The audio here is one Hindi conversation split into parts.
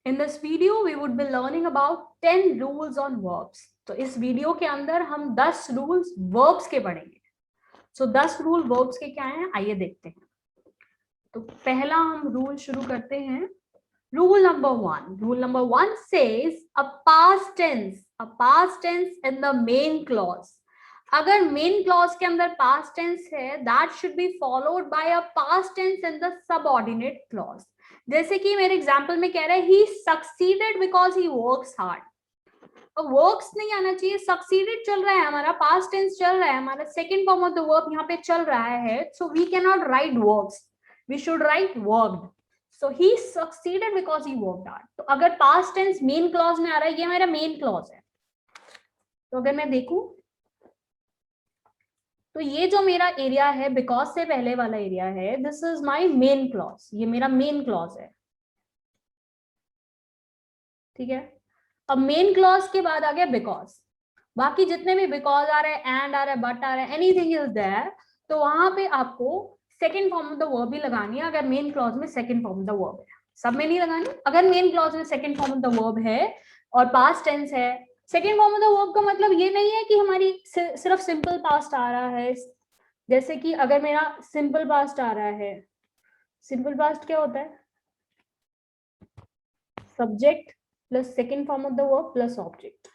In this video, we would be learning about 10 rules on verbs. तो इस वीडियो के अंदर हम 10 रूल्स वर्ब्स के पढ़ेंगे. So 10 रूल वर्ब्स के क्या हैं, आइए देखते हैं. तो पहला हम रूल शुरू करते हैं. Rule number one. Rule number one says a past tense in the main clause. अगर मेन क्लॉज के अंदर पास्ट टेंस है, that should be followed by a past tense in the subordinate clause. जैसे कि मेरे एग्जांपल में कह रहा है he succeeded because he works hard. Works नहीं आना चाहिए, सक्सीडेड चल रहा है हमारा, पास्ट टेंस चल रहा है हमारा, second form of the verb यहाँ पे चल रहा है. So we can not write works, we should write worked. So he succeeded because he worked hard. तो अगर पास्ट टेंस मेन क्लॉज में आ रहा है, ये मेरा मेन क्लॉज है. तो अगर मैं देखूं तो ये जो मेरा एरिया है, बिकॉज से पहले वाला एरिया है, this is my main clause. ये मेरा मेन क्लॉज है. ठीक है. अब मेन क्लॉज के बाद आ गया बिकॉज. बाकी जितने भी बिकॉज आ रहे हैं, एंड आ रहा है, बट आ रहा है, एनीथिंग इज देयर, तो वहां पे आपको second form of the verb भी लगानी है. अगर मेन क्लॉज में second form of the verb है, सब में नहीं लगानी. अगर मेन क्लॉज में second form of the verb है और पास्ट टेंस है, second form of the verb का मतलब ये नहीं है कि हमारी सिर्फ सिंपल पास्ट आ रहा है. जैसे कि अगर मेरा सिंपल पास्ट आ रहा है, सिंपल पास्ट क्या होता है, subject plus second form of the verb plus object.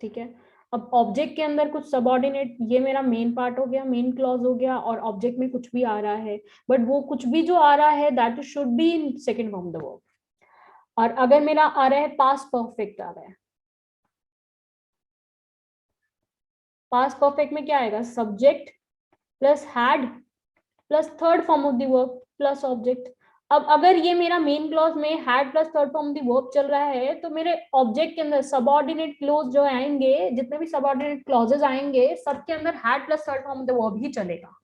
ठीक है. अब ऑब्जेक्ट के अंदर कुछ सबऑर्डिनेट, ये मेरा मेन पार्ट हो गया, मेन क्लॉज हो गया, और ऑब्जेक्ट में कुछ भी आ रहा है, बट वो कुछ भी जो आ रहा है that should be in second form of the verb. और अगर मेरा आ रहा है पास्ट परफेक्ट आ रहा है, पास्ट परफेक्ट में क्या आएगा, subject plus had plus third form of the verb plus object. अब अगर ये मेरा मेन क्लॉज में had plus third form the verb चल रहा है, तो मेरे ऑब्जेक्ट के अंदर सबऑर्डिनेट क्लॉज जो आएंगे, जितने भी सबऑर्डिनेट क्लॉजेस आएंगे, सबके अंदर had plus third form of the verb ही चलेगा.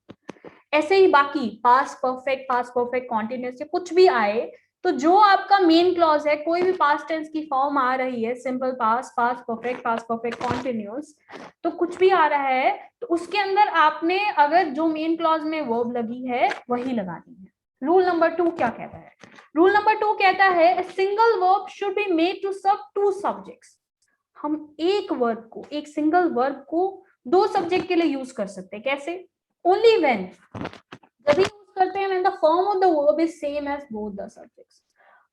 ऐसे ही बाकी पास्ट परफेक्ट कॉन्टिन्यूअस कुछ भी आए, तो जो आपका मेन क्लॉज है, कोई भी पास्ट टेंस की फॉर्म आ रही है, simple past, past perfect continuous, तो कुछ भी आ रहा है, तो उसके अंदर आपने अगर जो मेन क्लॉज में वर्ब लगी है वही लगानी है. रूल नंबर 2 क्या कहता है? रूल नंबर 2 कहता है single verb should be made to serve two subjects. हम एक वर्ब को, एक सिंगल वर्ब को दो सब्जेक्ट के लिए यूज कर सकते हैं. कैसे? ओनली व्हेन, जब यूज करते हैं when the form of the verb is same as both the subjects.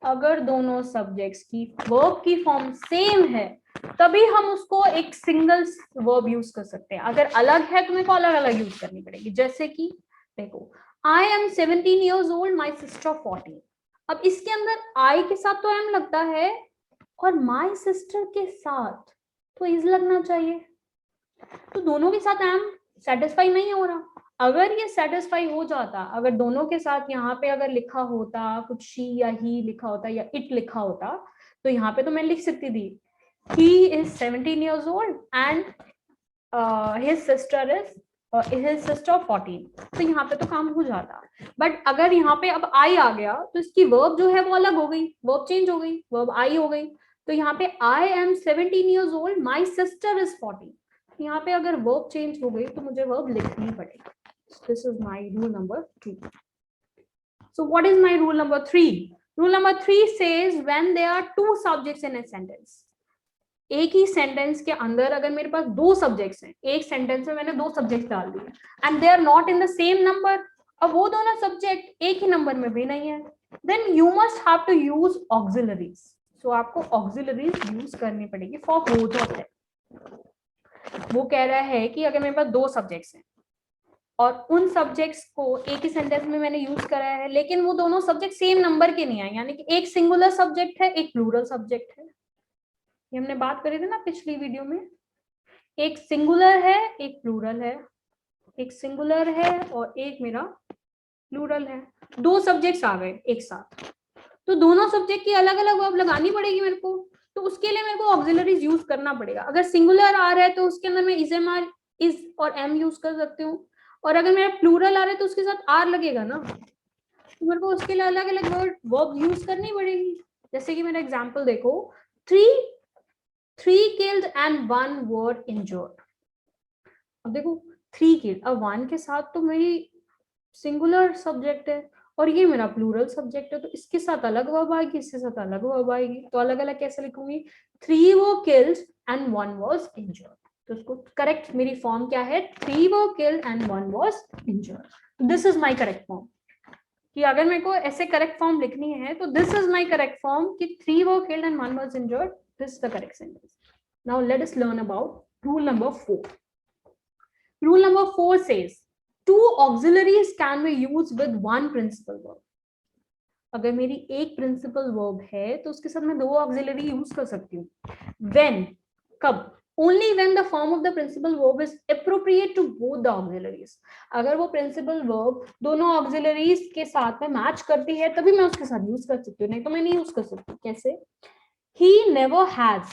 अगर दोनों सब्जेक्ट्स की वर्ब की फॉर्म सेम है, तभी हम उसको एक सिंगल वर्ब यूज कर सकते हैं. अगर अलग है तो मेरे को अलग अलग यूज करनी पड़ेगी. जैसे कि देखो, I am 17 years old, my sister 14. अब इसके अंदर आई के साथ तो एम लगता है, और माई सिस्टर के साथ तो इज लगना चाहिए. तो दोनों के साथ एम सेटिस्फाई नहीं हो रहा. अगर ये सेटिस्फाई हो जाता, अगर दोनों के साथ यहाँ पे अगर लिखा होता कुछ शी या ही लिखा होता या इट लिखा होता, तो यहाँ पे तो मैं लिख सकती थी he is 17 years old and his sister is 14. तो यहाँ पे तो काम हो जाता. बट अगर यहाँ पे अब आई आ गया, तो इसकी वर्ब जो है वो अलग हो गई, वर्ब चेंज हो गई, वर्ब आई हो गई. तो यहाँ पे I am 17 years old, my sister is 14. यहाँ पे अगर वर्ब चेंज हो गई तो मुझे वर्ब लिखनी पड़ेगी. This is my rule number 2. So what is my rule number 3? Rule number 3 says when there are two subjects in a sentence. एक ही सेंटेंस के अंदर अगर मेरे पास दो सब्जेक्ट्स हैं, एक सेंटेंस में मैंने दो सब्जेक्ट्स डाल दिए and they are not in the same number, अब वो दोनों सब्जेक्ट एक ही नंबर में भी नहीं है, then you must have to use auxiliaries. So आपको ऑक्सिलरीज यूज करनी पड़ेगी फॉर बोथ ऑफ देम. वो कह रहा है कि अगर मेरे पास दो सब्जेक्ट्स हैं और उन सब्जेक्ट्स को एक ही सेंटेंस में मैंने यूज करा है, लेकिन वो दोनों सब्जेक्ट सेम नंबर के नहीं आए, यानी कि एक सिंगुलर सब्जेक्ट है, एक प्लूरल सब्जेक्ट है. ये हमने बात करी थी ना पिछली वीडियो में. एक सिंगुलर है, एक प्लूरल है, एक सिंगुलर है और एक मेरा प्लूरल है. दो सब्जेक्ट्स आ गए एक साथ, तो दोनों सब्जेक्ट की अलग अलग वर्ब लगानी पड़ेगी मेरे को. तो उसके लिए मेरे को ऑक्सिलरीज यूज करना पड़ेगा. अगर सिंगुलर आ रहा है तो उसके अंदर मैं इज और एम यूज कर सकती हूँ, और अगर मेरा प्लूरल आ रहा है तो उसके साथ आर लगेगा ना, तो मेरे को उसके लिए अलग अलग वर्ब यूज करनी पड़ेगी. जैसे कि मेरा एग्जाम्पल देखो, 3 killed and 1 were injured. अब देखो 3 killed, अब 1 के साथ तो मेरी सिंगुलर सब्जेक्ट है और ये मेरा प्लूरल सब्जेक्ट है, तो इसके साथ अलग वर्ब आएगी, इसके साथ अलग वर्ब आएगी, तो अलग अलग कैसे लिखूंगी, 3 were killed and 1 was injured। तो उसको करेक्ट मेरी फॉर्म क्या है, 3 were killed and 1 was injured। This is my correct form, कि अगर मेरे को ऐसे करेक्ट फॉर्म लिखनी है तो this is my correct form कि 3 were killed and 1 was injured, this is the correct sentence. Now let us learn about rule number 4। Rule number 4 says two auxiliaries can be used with one principal verb। अगर मेरी एक प्रिंसिपल वर्ब है तो उसके साथ मैं 2 ऑक्सिलरी यूज कर सकती हूँ। व्हेन, कब, only when the form of the principal verb is appropriate to both the auxiliaries. अगर वो प्रिंसिपल वर्ब दोनों ऑक्सिलरीज के साथ में मैच करती है तभी मैं उसके साथ यूज कर सकती हूँ, नहीं तो मैं नहीं यूज कर सकती। कैसे, ही नेवर हैज,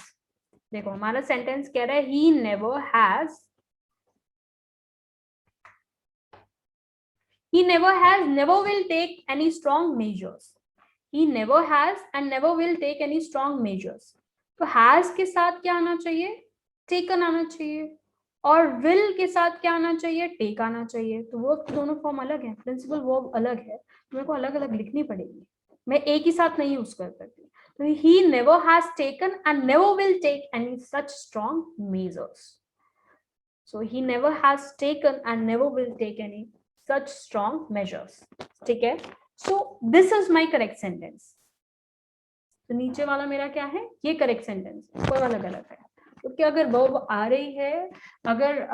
देखो हमारा सेंटेंस कह रहा है he never has, he never has, never will take any strong measures। he never has and never will take any strong measures। तो has के साथ क्या आना चाहिए, taken आना चाहिए, और will के साथ क्या आना चाहिए, take आना चाहिए। तो वो दोनों फॉर्म अलग है, प्रिंसिपल वर्ब अलग है, तो मेरे को अलग अलग लिखनी पड़ेगी, मैं एक ही साथ नहीं यूज कर सकती। तो he never has taken and never will take any such strong measures। so he never has taken and never will take any such strong measures। ठीक है, so this is my correct sentence। तो नीचे वाला मेरा क्या है, ये करेक्ट सेंटेंस, कोई अलग अलग है, क्योंकि अगर वर्ब आ रही है, अगर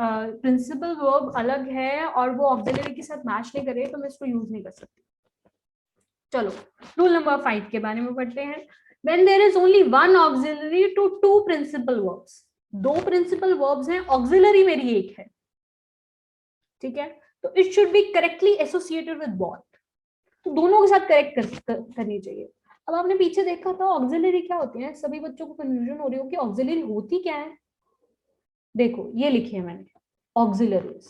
प्रिंसिपल वर्ब अलग है और वो ऑक्सिलरी के साथ मैच नहीं कर रही है तो मैं इसको यूज नहीं कर सकती। चलो रूल नंबर 5 के बारे में पढ़ते हैं। When there is only one auxiliary to two principal verbs, 2 principal verbs हैं, ऑक्सिलरी मेरी एक है, ठीक है, तो it should be correctly associated with both. तो दोनों के साथ करेक्ट करनी चाहिए। अब आपने पीछे देखा था ऑक्सिलरी क्या होती है, सभी बच्चों को कंफ्यूजन हो रही हो कि ऑक्सिलरी होती क्या है। देखो ये लिखी है मैंने, ऑक्सिलरीज,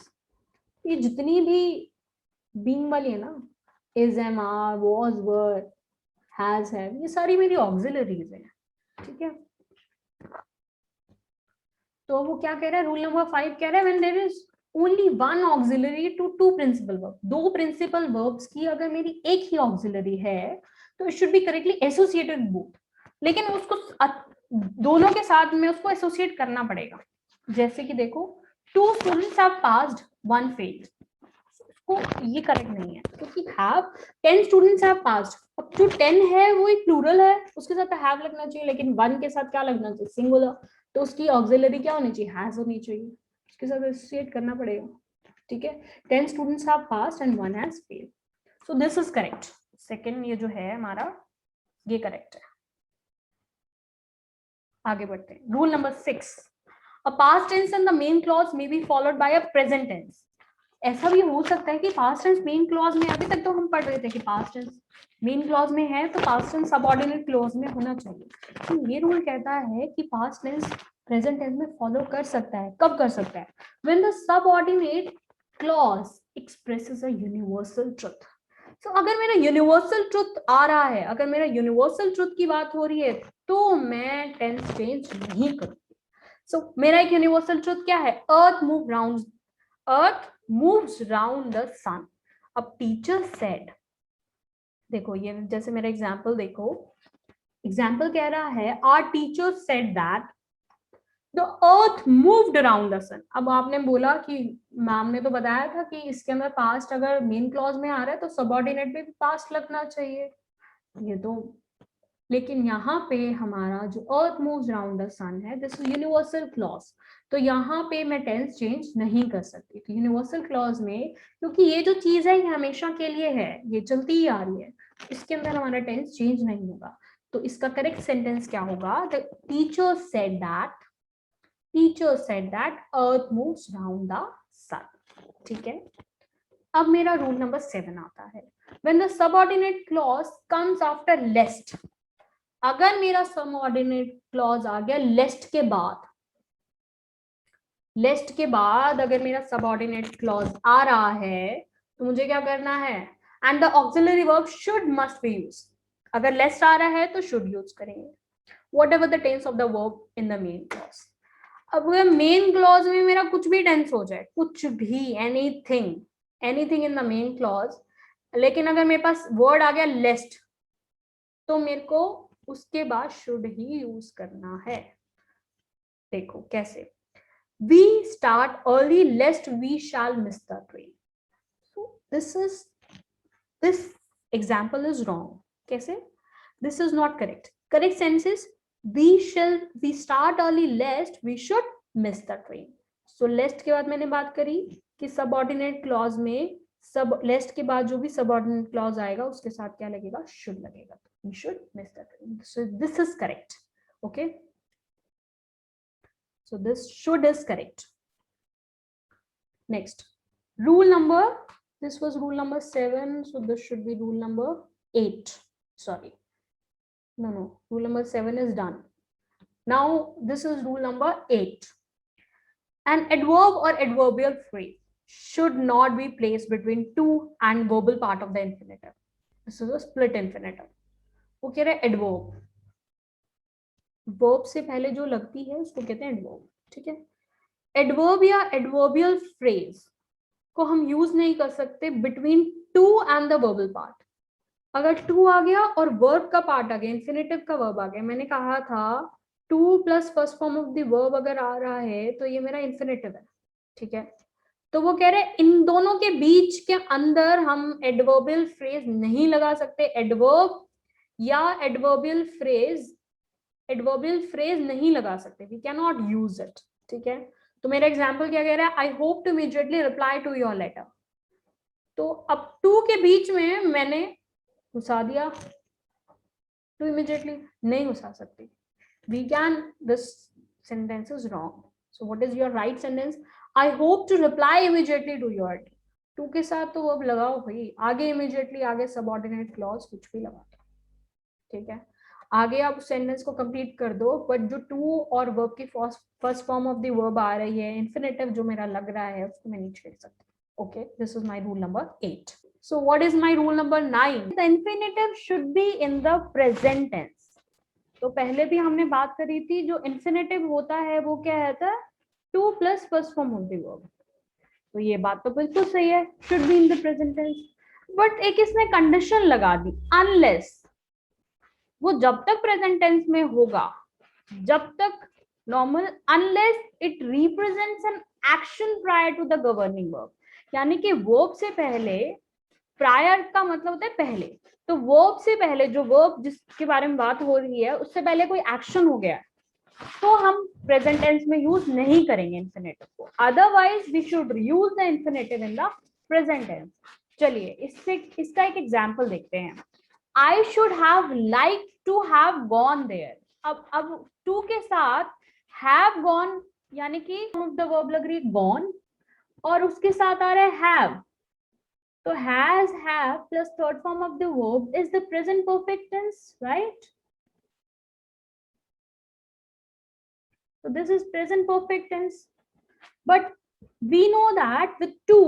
ये जितनी भी बीइंग वाली है ना, is, am, are, was, were, has, have, ये सारी मेरी ऑक्सिलरीज हैं, ठीक है। तो वो क्या कह रहा है, रूल नंबर 5 कह रहा है when there is only one auxiliary to two principal verb, 2 principal verbs की अगर मेरी एक ही ऑक्सिलरी है तो it should be correctly associated both. लेकिन उसको दोनों के साथ में उसको एसोसिएट करना पड़ेगा। जैसे कि देखो, 2 स्टूडेंट्स हैव पास्ड 1 फेल्ड, उसको ये करेक्ट नहीं है क्योंकि हैव 10 स्टूडेंट्स हैव पास्ड, अब जो 10 है वो एक प्लूरल है, उसके साथ हैव लगना चाहिए, लेकिन 1 के साथ क्या लगना चाहिए, सिंगुलर, तो उसकी ऑक्सिलरी क्या होनी चाहिए, हैज होनी चाहिए, उसके साथ एसोसिएट करना पड़ेगा, ठीक है। 10 students have passed and 1 has failed, so this is correct. Second ये जो है हमारा, ये करेक्ट है। आगे बढ़ते हैं, rule number 6, a past tense in the main clause may be followed by a present tense. ऐसा भी हो सकता है कि पास्ट टेंस मेन क्लॉज में, अभी तक तो हम पढ़ रहे थे कि पास्ट टेंस मेन क्लॉज में है तो पास्ट टेंस सबऑर्डिनेट क्लॉज में होना चाहिए। तो ये रूल कहता है कि पास्ट टेंस प्रेजेंट टेंस में फॉलो कर सकता है, कब कर सकता है, when the subordinate clause expresses a universal truth. तो अगर मेरा यूनिवर्सल ट्रुथ आ रहा है, अगर मेरा यूनिवर्सल ट्रुथ की बात हो रही है तो मैं टेंस चेंज नहीं करूंगी। सो मेरा एक यूनिवर्सल ट्रुथ क्या है, अर्थ moves round the sun। अब टीचर सेड, देखो ये जैसे मेरा एग्जाम्पल देखो, एग्जाम्पल कह रहा है our teacher said that the earth moved around the sun. अब आपने बोला कि मैम ने तो बताया था कि इसके अंदर पास्ट अगर मेन क्लॉज में आ रहा है तो सबऑर्डिनेट में भी पास्ट लगना चाहिए, ये तो, लेकिन यहाँ पे हमारा जो अर्थ मूव्स अराउंड द सन है, दिस इज यूनिवर्सल क्लॉज, तो यहाँ पे मैं टेंस चेंज नहीं कर सकती। तो यूनिवर्सल क्लॉज में, क्योंकि ये जो चीज है ये हमेशा के लिए है, ये चलती ही आ रही है, इसके अंदर हमारा टेंस चेंज नहीं होगा। तो इसका करेक्ट सेंटेंस क्या होगा, the teacher said that earth moves around the sun, ठीक है। अब मेरा रूल नंबर 7 आता है, when the subordinate clause comes after lest. अगर मेरा सबऑर्डिनेट क्लॉज आ गया लेस्ट के बाद, लेस्ट के बाद अगर मेरा सबऑर्डिनेट क्लॉज आ रहा है तो मुझे क्या करना है, and the auxiliary verb should must be use. अगर लेस्ट आ रहा है तो शुड यूज करेंगे, whatever the tense of the verb in the main clause. अब मेन क्लॉज में मेरा कुछ भी टेंस हो जाए, कुछ भी, anything in the main clause, लेकिन अगर मेरे पास वर्ड आ गया लेस्ट, तो मेरे को उसके बाद शुड ही यूज करना है। देखो कैसे, we start early lest we shall miss the train. So this example is wrong. कैसे? This is not correct. Correct sense is we start early lest we should miss the train. So lest के बाद मैंने बात करी कि सबऑर्डिनेट क्लॉज में सब लेस्ट के बाद जो भी सबऑर्डिनेट क्लॉज आएगा उसके साथ क्या लगेगा? शुड लगेगा। We should miss the train. So this is correct. Okay, so this should is correct. Next, rule number, this was rule number 7, so this should be rule number 8. Sorry, no, rule number 7 is done. Now this is rule number 8. An adverb or adverbial phrase should not be placed between to and verbal part of the infinitive. This is a split infinitive. वो कह रहे adverb, verb से पहले जो लगती है उसको कहते हैं adverb. ठीक है, एडवर्ब या एडवर्बियल फ्रेज को हम यूज नहीं कर सकते between two and the verbal part. अगर टू आ गया और वर्ब का पार्ट आ गया, इंफिनिटिव का वर्ब आ गया, मैंने कहा था to plus first form of the verb अगर आ रहा है तो ये मेरा इंफिनिटिव है। ठीक है, तो वो कह रहे हैं इन दोनों के बीच के अंदर हम एडवर्बियल फ्रेज नहीं लगा सकते। एडवर्ब या एडवर्बियल फ्रेज नहीं लगा सकते, we can not use it. ठीक है, तो मेरा एग्जाम्पल क्या कह रहा है? I hope to immediately reply to your letter. तो अब टू के बीच में मैंने घुसा दिया टू इमीडिएटली, नहीं घुसा सकती। We can, this sentence is wrong. So what is your right sentence? I hope to reply immediately to your. To के साथ तो अब लगाओ भाई, आगे इमीडिएटली, आगे सबऑर्डिनेट क्लॉज कुछ भी लगा दो। ठीक है, आगे आप सेंटेंस को कंप्लीट कर दो, बट जो टू और वर्ब की first form of the verb आ रही है, इंफिनिटिव जो मेरा लग रहा है, उसको मैं नहीं छेड़ सकती। Okay, this is my rule number 8. So what is my rule number 9? The infinitive should be in the present tense. तो पहले भी हमने बात करी थी, जो इंफिनिटिव होता है वो क्या है? To plus first form of the verb. तो ये बात तो बिल्कुल सही है, should be in the present tense. But एक इसने कंडीशन लगा दी, अनलेस, वो जब तक प्रेजेंट टेंस में होगा, जब तक normal, unless it represents an action prior to the governing verb. यानी कि वर्ब से पहले, प्रायर का मतलब होता है पहले, तो वर्ब से पहले जो वर्ब जिसके बारे में बात हो रही है उससे पहले कोई एक्शन हो गया तो हम प्रेजेंट टेंस में यूज नहीं करेंगे इंफिनिटिव को। Otherwise we should use the infinitive in the present tense. चलिए इसका एक एग्जांपल देखते हैं। I should have liked to have gone there. अब to के साथ have gone यानी कि the verb लग रही है gone, और उसके साथ आ रहा है have. तो has, have plus third form of the verb is the present perfect tense, right? So this is present perfect tense. But we know that with to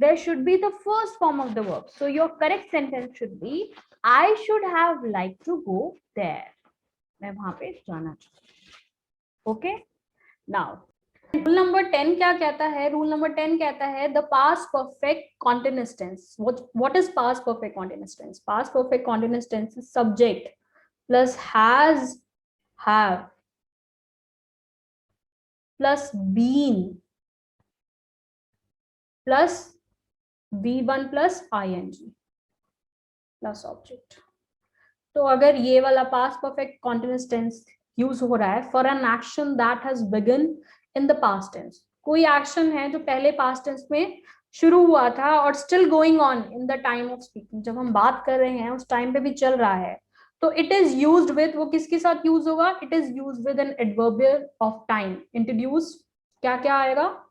there should be the first form of the verb. So your correct sentence should be I should have liked to go there. मैं वहां पे जाना चाहूँ। ओके, नाउ रूल नंबर 10 क्या कहता है? रूल नंबर 10 कहता है the past perfect continuous tense. What is past perfect continuous tense? Past perfect continuous tense is subject plus has, have plus been plus V1 plus ing plus object. तो अगर ये वाला past perfect continuous tense use हो रहा है for an action that has begun in the past tense, कोई एक्शन है जो पहले पास्ट टेंस में शुरू हुआ था और still going on in the time of speaking, जब हम बात कर रहे हैं उस टाइम पे भी चल रहा है, तो इट इज यूज्ड विद, वो किसके साथ यूज होगा? It is used with an adverbial of time. Introduce क्या क्या आएगा?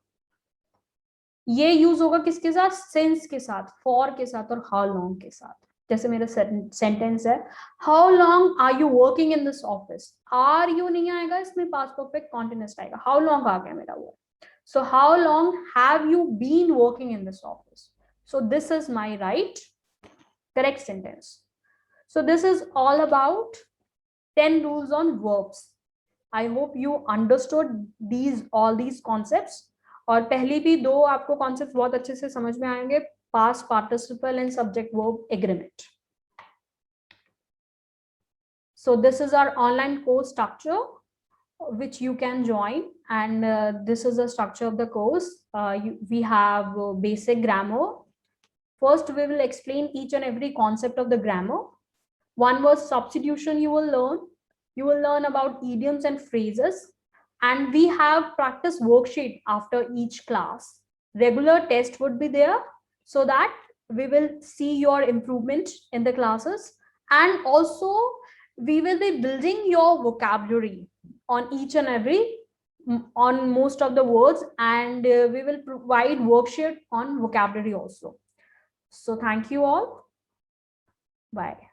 ये यूज होगा किसके साथ? सिंस के साथ, फॉर के साथ और हाउ लॉन्ग के साथ। जैसे मेरा सेंटेंस है how long are you working in this office, are you नहीं आएगा इसमें, पास्ट परफेक्ट कॉन्टिन्यूअस आएगा, हाउ लॉन्ग आ गया मेरा वो। So how long have you been working in this office? So this is my right correct sentence. So this is all about 10 rules on verbs. I hope you understood all these concepts. और पहली भी दो आपको कॉन्सेप्ट बहुत अच्छे से समझ में आएंगे। past participle and subject verb agreement. So this is our online course structure which you can join, and this is the structure of the course. We have basic grammar. First, we will explain each and every concept of the grammar. One word substitution you will learn. You will learn about idioms and phrases. And we have practice worksheet after each class. Regular test would be there so that we will see your improvement in the classes. And also, we will be building your vocabulary on each and every, on most of the words, and we will provide worksheet on vocabulary also. So thank you all. Bye.